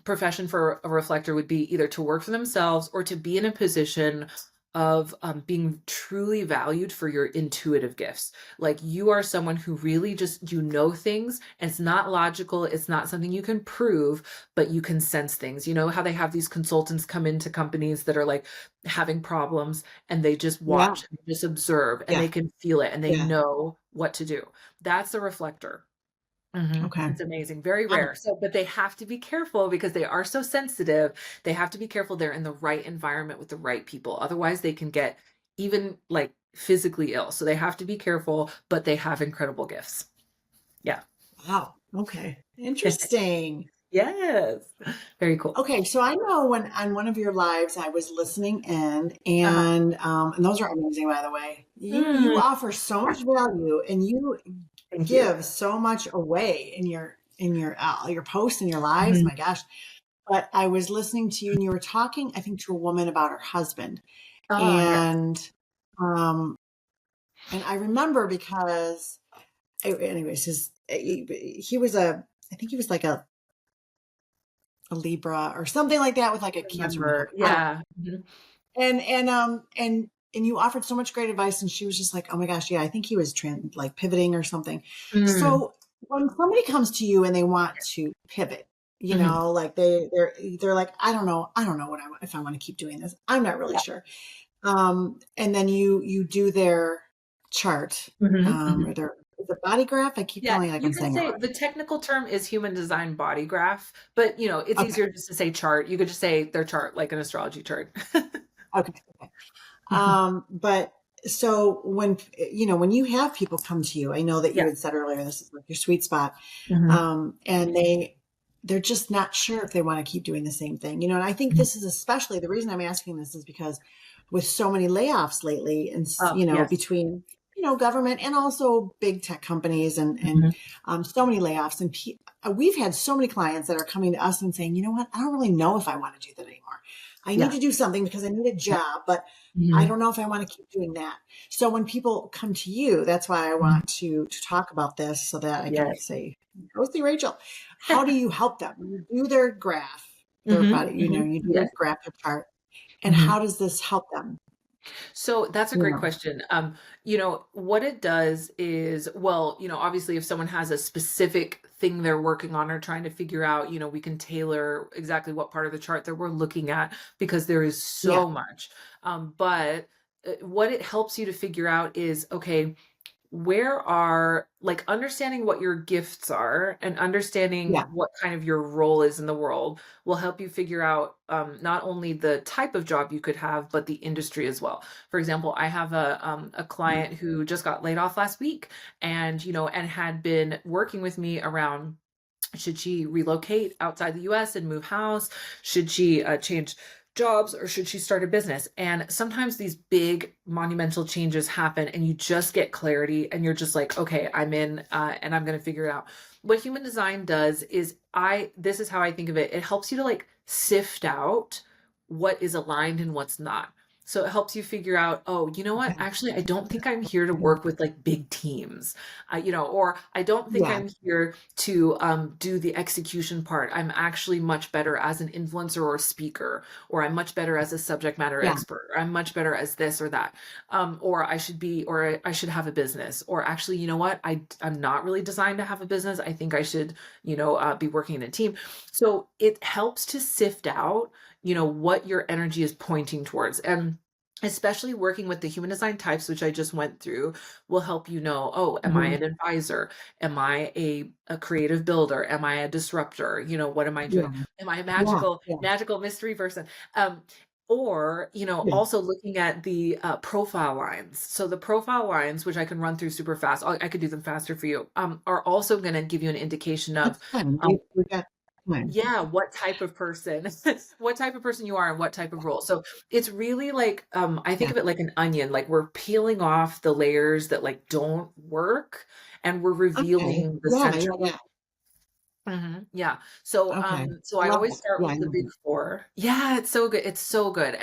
profession for a reflector would be either to work for themselves or to be in a position of being truly valued for your intuitive gifts. Like you are someone who really just, you know things, and it's not logical, it's not something you can prove, but you can sense things. You know how they have these consultants come into companies that are like having problems, and they just Yeah. watch, and just observe, and Yeah. they can feel it, and they Yeah. know what to do. That's a reflector. Okay. It's amazing. Very rare. So, but they have to be careful because they are so sensitive. They have to be careful they're in the right environment with the right people. Otherwise, they can get even like physically ill. So they have to be careful, but they have incredible gifts. Yeah. Wow. Okay. Interesting. Yes. Very cool. Okay, so I know when on one of your lives I was listening in, Uh-huh. and those are amazing, by the way. You Mm, offer so much value, and you thank you. give so much away in your posts and your lives. Mhm. My gosh! But I was listening to you, and you were talking, I think, to a woman about her husband, Oh, yes. um, and I remember because, anyways, he was I think he was like a Libra or something like that with like a Cancer moon. Remember. I don't Yeah. Mhm. and you offered so much great advice, and she was just like, oh my gosh, yeah, I think he was like pivoting or something. Mm. So when somebody comes to you and they want to pivot, Mhm. like they're like, I don't know if I want to keep doing this. I'm not really Yeah. sure. And then you do their chart, Mhm. Mhm. or their is it body graph. I keep Yeah, feeling like you I'm could saying it say wrong. the technical term is human design body graph, but you know, it's Okay, easier just to say chart. You could just say their chart, like an astrology chart. okay, okay. But so when you have people come to you, I know that you Yeah. had said earlier, this is like your sweet spot. Mhm. And they're just not sure if they want to keep doing the same thing, and I think Mhm. this is especially the reason I'm asking this is because with so many layoffs lately and, Oh, yes. between, government and also big tech companies and Mhm. so many layoffs and we've had so many clients that are coming to us and saying, you know what, I don't really know if I want to do that anymore. I need Yeah. to do something because I need a Yeah. job, but I Mhm. don't know if I want to keep doing that. So when people come to you, that's why I Mhm. want to talk about this so that I can Yes. say, go see Rachel. How do you help them? You do their graph, their Mhm. body, Mhm. you do Yes. their graph, their chart. And Mhm. how does this help them? So that's a You great know, question. You know, what it does is, well, you know, obviously if someone has a specific thing they're working on or trying to figure out, you know, we can tailor exactly what part of the chart that we're looking at because there is yeah, so much. But what it helps you to figure out is, okay, where are like understanding what your gifts are and understanding yeah, what kind of your role is in the world will help you figure out not only the type of job you could have but the industry as well. For example, I have a client who just got laid off last week, and you know, and had been working with me around, should she relocate outside the US and move house? Should she change jobs, or should she start a business? And sometimes these big monumental changes happen and you just get clarity and you're just like, okay, I'm in and I'm going to figure it out. What human design does is, this is how I think of it. It helps you to like sift out what is aligned and what's not. So it helps you figure out, oh, you know what? okay, Actually, I don't think I'm here to work with like big teams, you know, or I don't think yeah, I'm here to do the execution part. I'm actually much better as an influencer or a speaker, or I'm much better as a subject matter yeah, expert, or I'm much better as this or that. Or I should be, or I should have a business, or actually, you know what? I'm not really designed to have a business. I think I should, you know, be working in a team. So it helps to sift out, you know, what your energy is pointing towards. And especially working with the human design types, which I just went through, will help you know, oh, am I mhm, an advisor? Am I a creative builder? Am I a disruptor? You know, what am I yeah, doing? Am I a yeah, magical mystery person? Or, you know, yeah, also looking at the profile lines. So the profile lines, which I can run through super fast, I could do them faster for you, are also going to give you an indication of that's fine. um, We got. what type of person, what type of person you are and what type of role. So it's really like, I think of it like an onion, like we're peeling off the layers that like don't work and we're revealing the center. Yeah. So, so I always start with the big four. Yeah, it's so good. It's so good.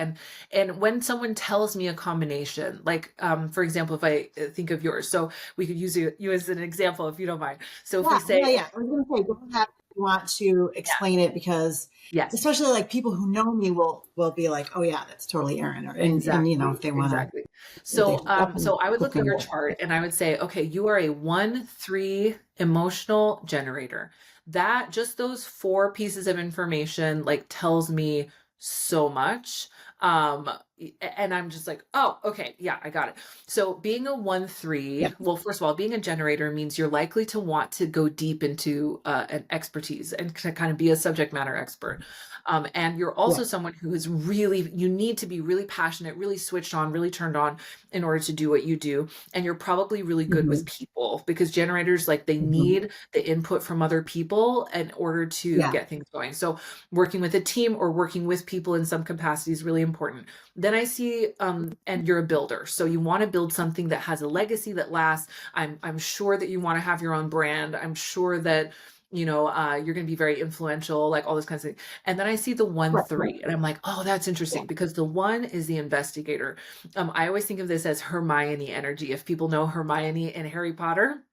And when someone tells me a combination, like, for example, if I think of yours, so we could use you as an example, if you don't mind. So if we say, I was going to say, go ahead if you want to explain it, because especially like people who know me will be like, oh yeah, that's totally Erin. Or, and you know, if they want to. So, so I would look at your chart and I would say, okay, you are a 1-3 emotional generator. That just those 4 pieces of information like tells me so much. And I'm just like, oh, okay, yeah, I got it. So being a 1-3, well, first of all, being a generator means you're likely to want to go deep into an expertise and to kind of be a subject matter expert. And you're also someone who is really, you need to be really passionate, really switched on, really turned on in order to do what you do. And you're probably really good with people, because generators, like they need the input from other people in order to get things going. So working with a team or working with people in some capacity is really important. Then I see, and you're a builder. So you want to build something that has a legacy that lasts. I'm sure that you want to have your own brand. I'm sure that, you know, you're going to be very influential, like all this kind of thing. And then I see the 1-3 and I'm like, oh, that's interesting, because the 1 is the investigator. I always think of this as Hermione energy. If people know Hermione in Harry Potter.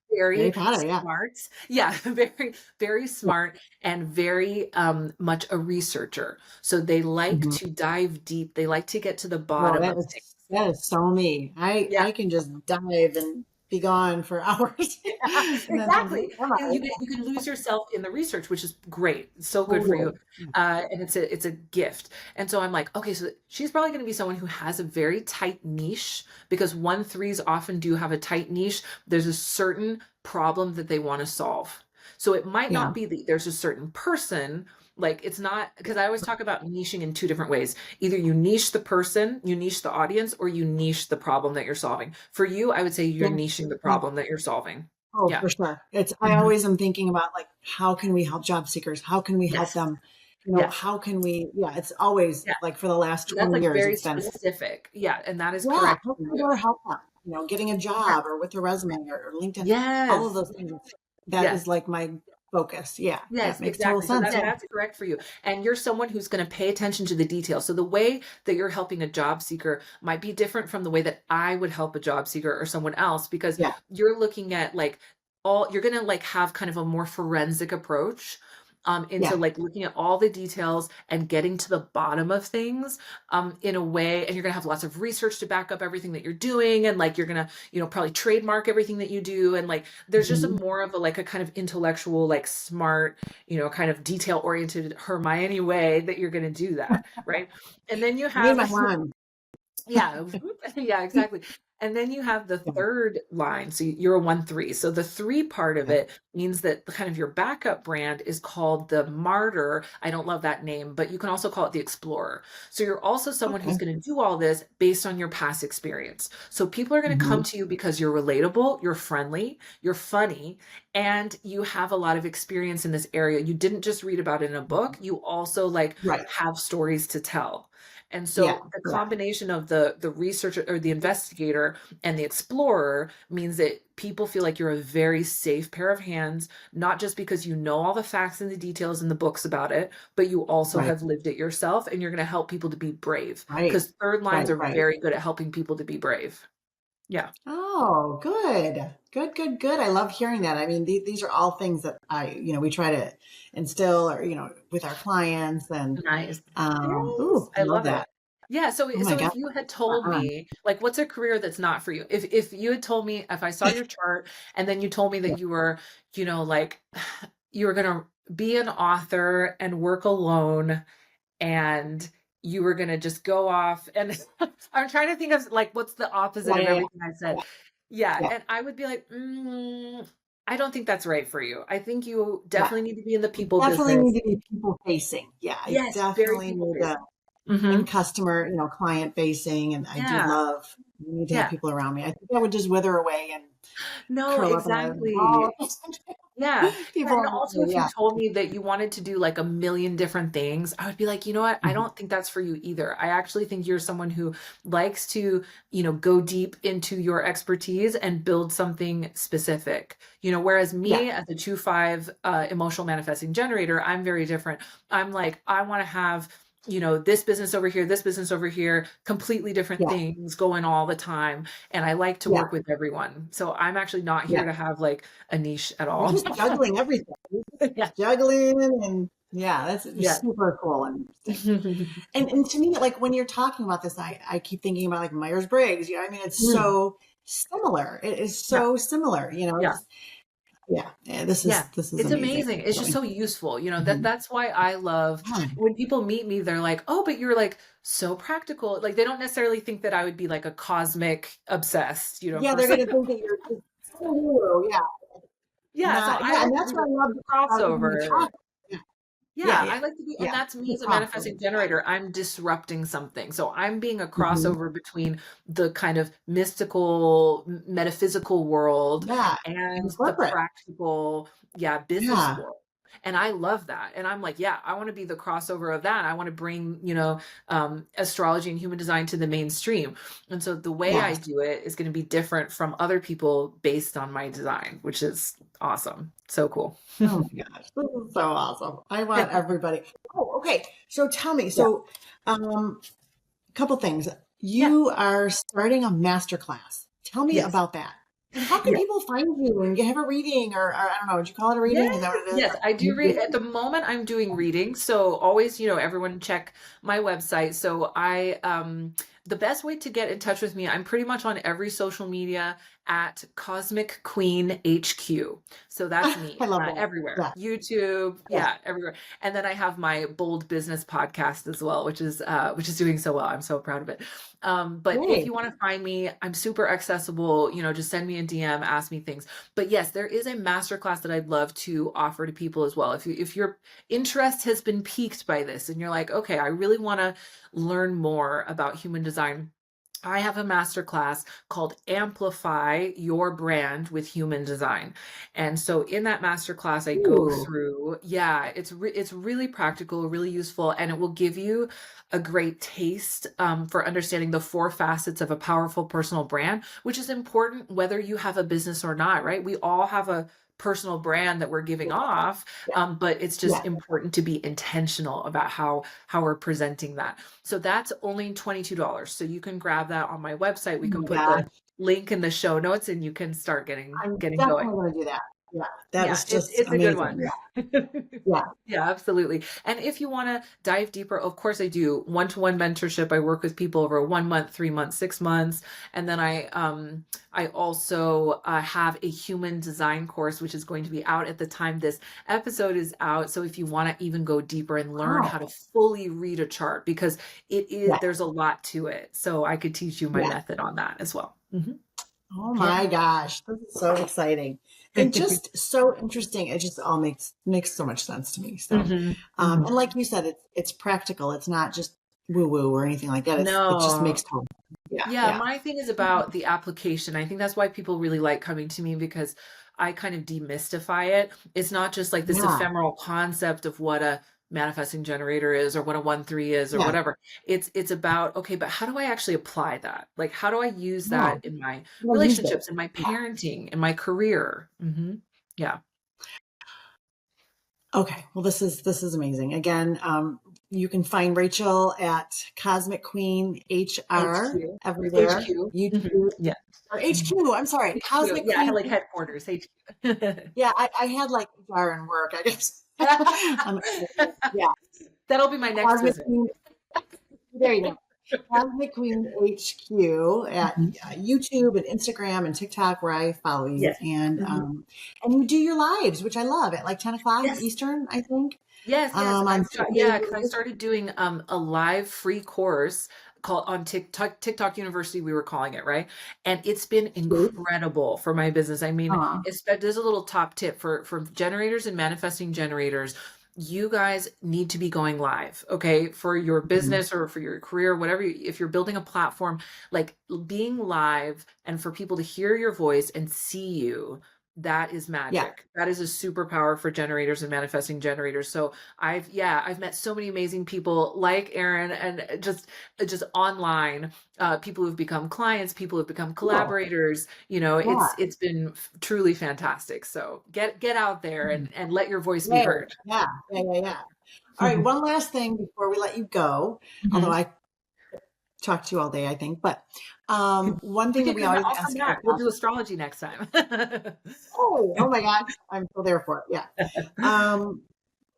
Very smart. Very, very smart and very much a researcher. So they like to dive deep. They like to get to the bottom of things. That is so me. I can just dive and be gone for hours. Exactly. And you can lose yourself in the research, which is great. It's so good for you. And it's a gift. And so I'm like, okay, so she's probably going to be someone who has a very tight niche, because 1-3s often do have a tight niche. There's a certain problem that they want to solve. So it might not be that there's a certain person. Like it's not, because I always talk about niching in 2 different ways. Either you niche the person, you niche the audience, or you niche the problem that you're solving. For you, I would say you're niching the problem that you're solving. Oh, for sure. It's, I always am thinking about like, how can we help job seekers? How can we help them? You know, how can we, it's always like for the last 20 like years. Very specific. And that is correct. How can we help them? You know, getting a job or with a resume or LinkedIn, all of those things. That is like my focus. That makes total sense. So that's correct for you. And you're someone who's going to pay attention to the details. So the way that you're helping a job seeker might be different from the way that I would help a job seeker or someone else, because you're looking at like you're going to like have kind of a more forensic approach into like looking at all the details and getting to the bottom of things in a way. And you're going to have lots of research to back up everything that you're doing. And like, you're going to, you know, probably trademark everything that you do. And like, there's just a more of a, like a kind of intellectual, like smart, you know, kind of detail oriented Hermione way that you're going to do that. Right. And then you have, exactly. And then you have the third line. So you're a 1-3. So the 3 part of it means that kind of your backup brand is called the Martyr. I don't love that name, but you can also call it the Explorer. So you're also someone who's going to do all this based on your past experience. So people are going to come to you because you're relatable, you're friendly, you're funny, and you have a lot of experience in this area. You didn't just read about it in a book. You also like have stories to tell. And so the combination of the researcher or the investigator and the explorer means that people feel like you're a very safe pair of hands, not just because you know all the facts and the details in the books about it, but you also have lived it yourself, and you're going to help people to be brave. Because third lines are very good at helping people to be brave. Yeah. Oh, good. I love hearing that. I mean, these are all things that we try to instill or, with our clients and, nice. I love that. Yeah. So if you had told me, like, what's a career that's not for you? If you had told me, if I saw your chart and then you told me that you were, like you were going to be an author and work alone, and you were going to just go off, and I'm trying to think of like, what's the opposite of everything I said. Yeah. And I would be like, I don't think that's right for you. I think you definitely need to be in the people business. Definitely need to be people facing. Yeah. Yes, definitely need to and customer, client facing. And I do love, you need to have people around me. I think that would just wither away in No, curl up in a ball. exactly. Yeah. People And are also, if you yeah. told me that you wanted to do like a million different things, I would be like, you know what? I don't think that's for you either. I actually think you're someone who likes to, go deep into your expertise and build something specific, whereas me as a 2/5 emotional manifesting generator, I'm very different. I'm like, I want to have this business over here, this business over here, completely different things going all the time. And I like to work with everyone. So I'm actually not here to have like a niche at all. You're just juggling everything. Juggling and that's super cool and interesting. and to me, like when you're talking about this, I keep thinking about like Myers-Briggs. I mean, it's so similar. It is so similar, this is it's amazing. It's just so useful. That's why I love when people meet me, they're like, oh, but you're like so practical. Like they don't necessarily think that I would be like a cosmic obsessed, they're going to think that you're just and that's why I love the crossover. I like to be, and that's me as a manifesting generator. I'm disrupting something. So I'm being a crossover between the kind of mystical, metaphysical world and the practical, business world. And I love that. And I'm like, I want to be the crossover of that. I want to bring, astrology and human design to the mainstream. And so the way I do it is going to be different from other people based on my design, which is awesome. So cool. Oh my gosh. This is so awesome. I want everybody. Oh, okay. So tell me, a couple things. You are starting a masterclass. Tell me about that. How can people find you and have a reading or I don't know, would you call it a reading? Is that what it is? Yes, I do read at the moment. I'm doing readings. So always, everyone check my website. So the best way to get in touch with me, I'm pretty much on every social media at Cosmic Queen HQ. So that's me. I love that. Everywhere. YouTube, everywhere. And then I have my Bold Business podcast as well, which is doing so well. I'm so proud of it. But if you want to find me, I'm super accessible, just send me a DM, ask me things. But yes, there is a masterclass that I'd love to offer to people as well. If your interest has been piqued by this and you're like, okay, I really want to learn more about human design, I have a masterclass called Amplify Your Brand with Human Design. And so in that masterclass, I go through, it's really practical, really useful, and it will give you a great taste for understanding the 4 facets of a powerful personal brand, which is important whether you have a business or not, right? We all have a personal brand that we're giving off, but it's just important to be intentional about how we're presenting that. So that's only $22. So you can grab that on my website. We can put the link in the show notes and you can start getting going. I'm going to do that. That was just it's amazing. A good one. Absolutely. And if you want to dive deeper, of course I do one-to-one mentorship. I work with people over 1 month, 3 months, 6 months. And then I also have a human design course, which is going to be out at the time this episode is out. So if you want to even go deeper and learn how to fully read a chart, because there's a lot to it. So I could teach you my method on that as well. Oh my gosh, this is so exciting and just so interesting. It just all makes so much sense to me. So, and like you said, it's practical. It's not just woo woo or anything like that. It just makes total. My thing is about the application. I think that's why people really like coming to me, because I kind of demystify it. It's not just like this ephemeral concept of what a manifesting generator is or what a 1/3 is or whatever. It's about, okay, but how do I actually apply that? Like, how do I use that in my relationships, in my parenting, in my career? Okay. Well, this is amazing. Again, you can find Rachel at Cosmic Queen HR everywhere. HQ. YouTube. Or HQ. I'm sorry. Cosmic Queen. I had like headquarters. HQ. I had like HR and work, I guess. That'll be my next visit. There you go. Cosmic Queen HQ at YouTube and Instagram and TikTok, where I follow you. And you do your lives, which I love, at like 10 o'clock Eastern, I think. Yes. Because I started doing a live free course called on TikTok University, we were calling it, right? And it's been incredible for my business. I mean, there's a little top tip for generators and manifesting generators. you guys need to be going live, okay? For your business or for your career, whatever, if you're building a platform, like being live and for people to hear your voice and see you, that is magic. That is a superpower for generators and manifesting generators. So I've met so many amazing people like Erin, and just online, people who've become clients, people who've become collaborators. You know, it's been truly fantastic. So get out there and let your voice be heard. Yeah. All right. One last thing before we let you go, although I talked to you all day, I think, but one thing that we always ask, we'll do astrology next time. oh my God, I'm still there for it. Yeah.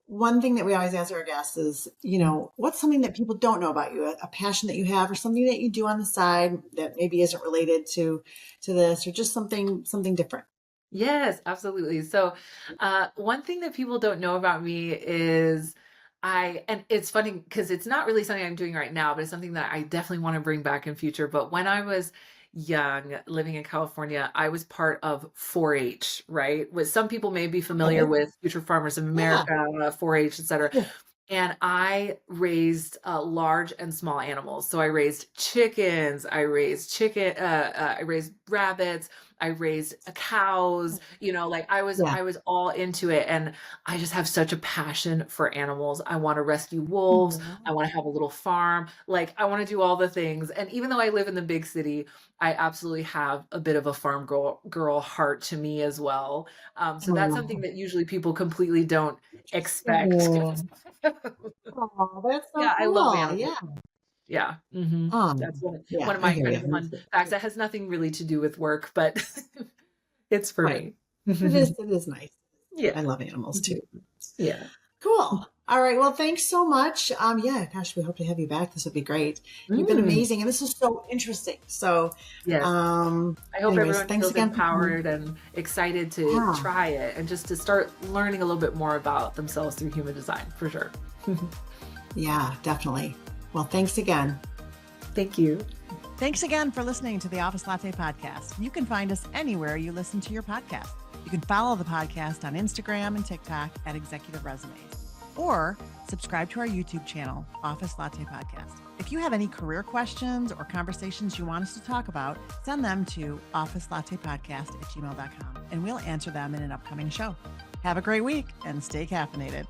One thing that we always ask our guests is, you know, what's something that people don't know about you, a passion that you have, or something that you do on the side that maybe isn't related to this, or just something different. Yes, absolutely. So, one thing that people don't know about me is and it's funny because it's not really something I'm doing right now, but it's something that I definitely want to bring back in future. But when I was young, living in California, I was part of 4-H, right? With some people may be familiar with Future Farmers of America, 4-H, etc. And I raised large and small animals. So I raised chickens, I raised rabbits, I raised cows, you know, like I was all into it. And I just have such a passion for animals. I want to rescue wolves. I want to have a little farm. Like I want to do all the things. And even though I live in the big city, I absolutely have a bit of a farm girl heart to me as well. So that's something that usually people completely don't expect. Oh, that's so cool. I love animals. Yeah. That's one of my kind of fun facts that has nothing really to do with work, but it's for me. It is nice. Yeah. I love animals too. Yeah. Cool. All right. Well, thanks so much. Gosh, we hope to have you back. This would be great. You've been amazing. And this is so interesting. So, yes. I hope everyone feels empowered and excited to try it and just to start learning a little bit more about themselves through human design, for sure. Yeah, definitely. Well, thanks again. Thank you. Thanks again for listening to the Office Latte Podcast. You can find us anywhere you listen to your podcast. You can follow the podcast on Instagram and TikTok at Executive Resumes, or subscribe to our YouTube channel, Office Latte Podcast. If you have any career questions or conversations you want us to talk about, send them to officelattepodcast@gmail.com, and we'll answer them in an upcoming show. Have a great week and stay caffeinated.